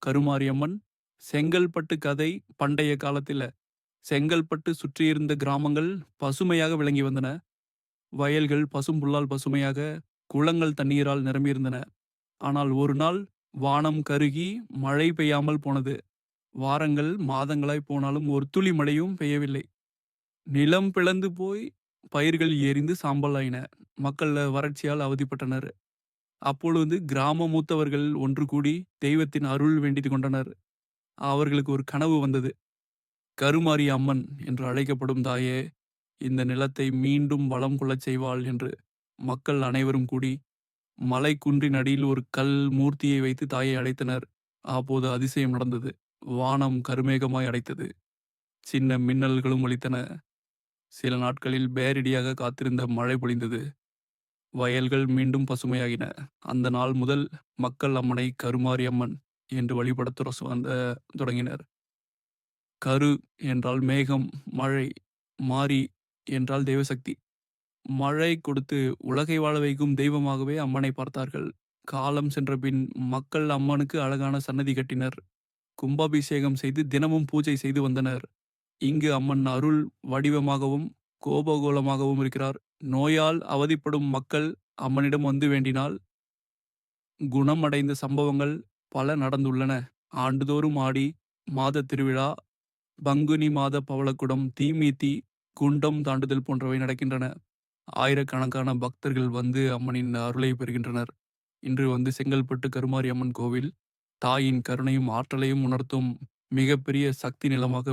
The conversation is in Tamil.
கருமாரியம்மன். செங்கல்பட்டு கதை. பண்டைய காலத்தில செங்கல்பட்டு சுற்றியிருந்த கிராமங்கள் பசுமையாக விளங்கி வந்தன. வயல்கள் பசும்புல்லால் பசுமையாக, குளங்கள் தண்ணீரால் நிரம்பியிருந்தன. ஆனால் ஒரு நாள் வானம் கருகி மழை பெய்யாமல் போனது. வாரங்கள் மாதங்களாய் போனாலும் ஒரு துளி மழையும் பெய்யவில்லை. நிலம் பிளந்து போய் பயிர்கள் எரிந்து சாம்பலாயின. மக்கள் வறட்சியால் அவதிப்பட்டனர். அப்பொழுது கிராம மூத்தவர்கள் ஒன்று கூடி தெய்வத்தின் அருள் வேண்டிக் கொண்டனர். அவர்களுக்கு ஒரு கனவு வந்தது. கருமாரி அம்மன் என்று அழைக்கப்படும் தாயே, இந்த நிலத்தை மீண்டும் வளம் கொள்ளச் செய்வாள் என்று. மக்கள் அனைவரும் கூடி மலை குன்றின் அடியில் ஒரு கல் மூர்த்தியை வைத்து தாயை அழைத்தனர். அப்போது அதிசயம் நடந்தது. வானம் கருமேகமாய் அடைத்தது. சின்ன மின்னல்களும் ஒலித்தன. சில நாட்களில் பேரிடியாக காத்திருந்த மழை பொழிந்தது. வயல்கள் மீண்டும் பசுமையாகின. அந்த நாள் முதல் மக்கள் அம்மனை கருமாரி அம்மன் என்று வழிபடத் தொடங்கினர். கரு என்றால் மேகம், மழை. மாரி என்றால் தெய்வசக்தி. மழை கொடுத்து உலகை வாழ வைக்கும் தெய்வமாகவே அம்மனை பார்த்தார்கள். காலம் சென்ற பின் மக்கள் அம்மனுக்கு அழகான சன்னதி கட்டினர். கும்பாபிஷேகம் செய்து தினமும் பூஜை செய்து வந்தனர். இங்கு அம்மன் அருள் வடிவமாகவும் கோபகோலமாகவும் இருக்கிறார். நோயால் அவதிப்படும் மக்கள் அம்மனிடம் வந்து வேண்டினால் குணமடைந்த சம்பவங்கள் பல நடந்துள்ளன. ஆண்டுதோறும் ஆடி மாத திருவிழா, பங்குனி மாத பவளக்குடம், தீமிதி, குண்டம் தாண்டுதல் போன்றவை நடக்கின்றன. ஆயிரக்கணக்கான பக்தர்கள் வந்து அம்மனின் அருளை பெறுகின்றனர். இன்று வந்து செங்கல்பட்டு கருமாரி அம்மன் கோவில் தாயின் கருணையும் ஆற்றலையும் உணர்த்தும் மிகப்பெரிய சக்தி நிலமாக